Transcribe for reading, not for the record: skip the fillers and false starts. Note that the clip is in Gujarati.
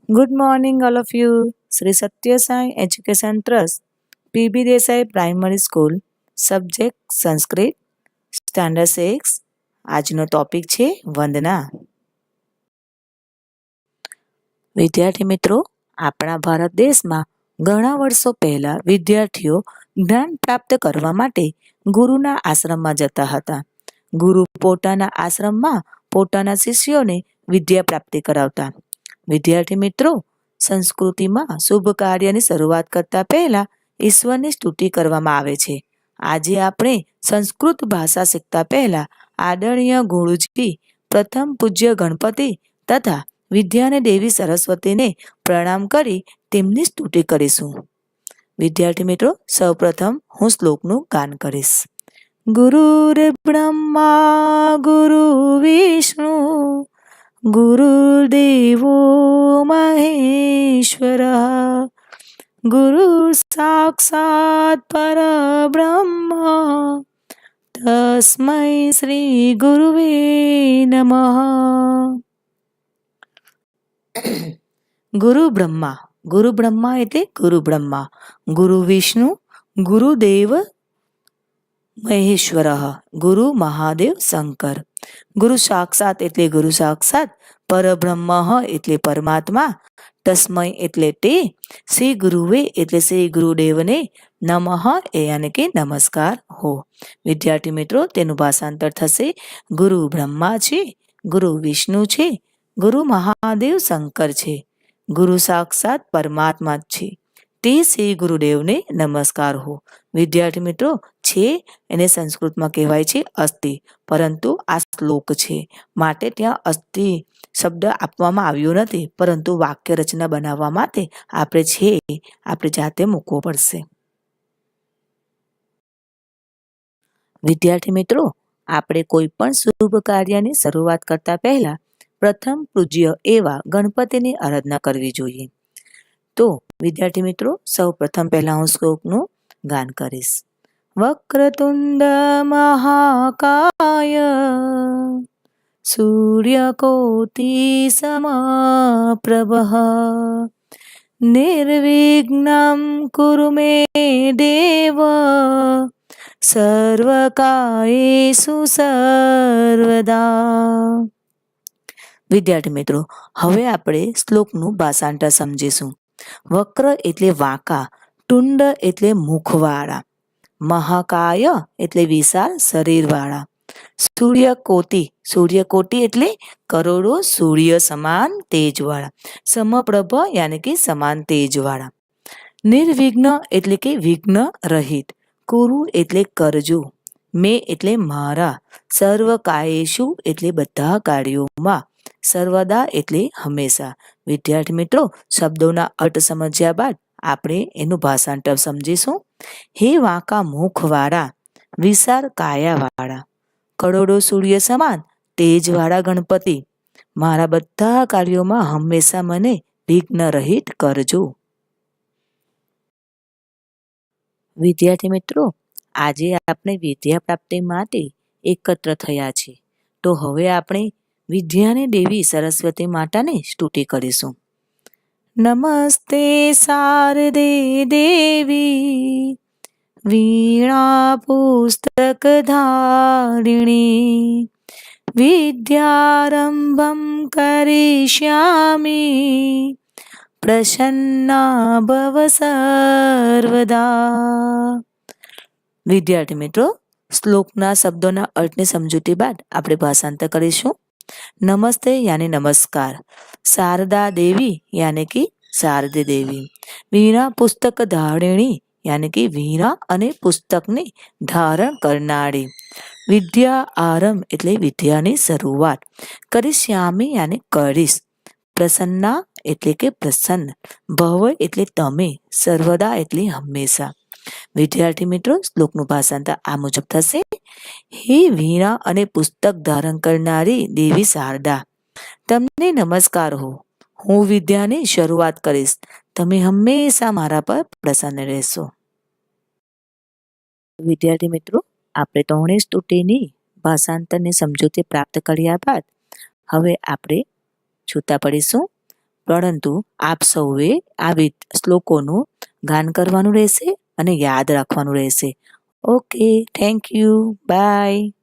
Good morning, all of you. Sri Satya Sai Education Trust, PB Desai Primary School, subject Sanskrit, standard 6. આજનો ટોપિક છે વંદના. વિદ્યાર્થી મિત્રો, આપણા ભારત દેશમાં ઘણા વર્ષો પહેલા વિદ્યાર્થીઓ જ્ઞાન પ્રાપ્ત કરવા માટે ગુરુના આશ્રમમાં જતા હતા. ગુરુ પોતાના આશ્રમમાં પોતાના શિષ્યોને વિદ્યા પ્રાપ્તિ કરાવતા. વિદ્યાર્થી મિત્રો, સંસ્કૃતિમાં શુભ કાર્યની શરૂઆત કરતા પહેલા ઈશ્વરની સ્તુતિ કરવામાં આવે છે. આજે આપણે સંસ્કૃત ભાષા શીખતા પહેલા આદરણીય ગુરુજી, પ્રથમ પૂજ્ય ગણપતિ તથા વિદ્યાને દેવી સરસ્વતીને પ્રણામ કરી તેમની સ્તુતિ કરીશું. વિદ્યાર્થી મિત્રો, સૌપ્રથમ હું શ્લોકનું ગાન કરીશ. ગુરુર બ્રહ્મા ગુરુ વિષ્ણુ ગુરુદેવો મહેશ્વરઃ ગુરુ સાક્ષાત પરબ્રહ્મ તસ્મૈ શ્રી ગુરુવે નમઃ. ગુરુ બ્રહ્મા એટલે ગુરુ બ્રહ્મા, ગુરુ વિષ્ણુ, ગુરુદેવ મહેશ્વર, ગુરુ મહાદેવ શંકર. ગુરુ સાક્ષાત એટલે ગુરુ સાક્ષાત, પરબ્રહ્મ એટલે પરમાત્મા, તસ્મય એટલે તે, શ્રી ગુરુવે એટલે શ્રી ગુરુદેવને, નમઃ એ યાની કે નમસ્કાર હો. વિદ્યાર્થી મિત્રો, તેનું ભાષાંતર થશે: ગુરુ બ્રહ્મા છે, ગુરુ વિષ્ણુ છે, ગુરુ મહાદેવ શંકર છે, ગુરુ સાક્ષાત પરમાત્મા છે, તે શ્રી ગુરુદેવને નમસ્કાર હો. વિદ્યાર્થી મિત્રો, છે એને સંસ્કૃતમાં કહેવાય છે અસ્તિ, પરંતુ આ શ્લોક છે માટે ત્યાં અસ્તિ શબ્દ આપવામાં આવ્યો નથી, પરંતુ વાક્ય રચના બનાવવા માટે આપણે જાતે મૂકવો પડશે. વિદ્યાર્થી મિત્રો, આપણે કોઈ પણ શુભ કાર્યની શરૂઆત કરતા પહેલા પ્રથમ પૂજ્ય એવા ગણપતિની આરાધના કરવી જોઈએ. તો વિદ્યાર્થી મિત્રો, સૌ પ્રથમ પહેલા હું શ્લોકનું ગાન કરીશ. વક્રતુંડ મહાકાય સૂર્યકોટિ સમપ્રભઃ નિર્વિઘ્નં કુરુ મે દેવ સર્વકાયેષુ સર્વદા. વિદ્યાર્થી મિત્રો, હવે આપણે શ્લોકનું ભાષાંતર સમજીશું. વક્ર એટલે વાંકા, તુંડ એટલે મુખવાળા, મહાકાય એટલે વિશાળ શરીરવાળા, સૂર્યકોટિ એટલે કરોડો સૂર્ય સમાન તેજવાળા, સમપ્રભ યાની કે સમાન તેજવાળા, નિર્વિઘ્ન એટલે કે વિઘ્ન રહિત, કુરુ એટલે કરજો, મે એટલે મારા, સર્વ કાયેષુ એટલે બધા કાર્યોમાં, સર્વદા એટલે હંમેશા. વિદ્યાર્થી મિત્રો, શબ્દોના અર્થ સમજ્યા બાદ આપણે એનું ભાષાંતર સમજીશું. હે વાંકા મુખવાળા, વિશાળ કાયાવાળા, કરોડો સૂર્ય સમાન તેજવાળા ગણપતિ, મારા બધા કાર્યોમાં હંમેશા મને વિઘ્ન રહિત કરજો. વિદ્યાર્થી મિત્રો, આજે આપણે વિદ્યા પ્રાપ્તિ માટે એકત્ર થયા છીએ. તો હવે આપણે વિદ્યાની દેવી સરસ્વતી માતાની સ્તુતિ કરીશું. નમસ્તે શારદે દેવી વીણા પુસ્તક ધારિણી વિદ્યારંભમ કરિષ્યામિ પ્રસન્ના ભવ સર્વદા. વિદ્યાર્થી મિત્રો, શ્લોકના શબ્દોના અર્થની સમજૂતી બાદ આપણે ભાષાંતર કરીશું. નમસ્તે યાની નમસ્કાર, શારદા દેવી યાની કે શારદે દેવી, વીણા પુસ્તક ધારિણી યાની કે વીણા અને પુસ્તકને ધારણ કરનારી, વિદ્યા આરંભ એટલે વિદ્યાની શરૂઆત, કરિષ્યામિ યાની કરીશ, પ્રસન્ના એટલે કે પ્રસન્ન, ભવ એટલે તમે, સર્વદા એટલે હંમેશા. વિદ્યાર્થી મિત્રો, શ્લોકનું ભાષાંતર આ મુજબ થશે. હે વીણા અને પુસ્તક ધારણ કરનારી દેવી શારદા, તમને નમસ્કાર હો. હું વિદ્યાની શરૂઆત કરીશ, તમે હંમેશા મારા પર પ્રસન્ન રહેશો. વિદ્યાર્થી મિત્રો, આપણે ત્રણેય સ્તુતિની ભાષાંતરની સમજૂતી પ્રાપ્ત કર્યા બાદ હવે આપણે છૂટા પડીશું. પરંતુ આપ સૌએ આ શ્લોકોનું ગાન કરવાનું રહેશે અને યાદ રાખવાનું રહેશે. Okay, thank you, by.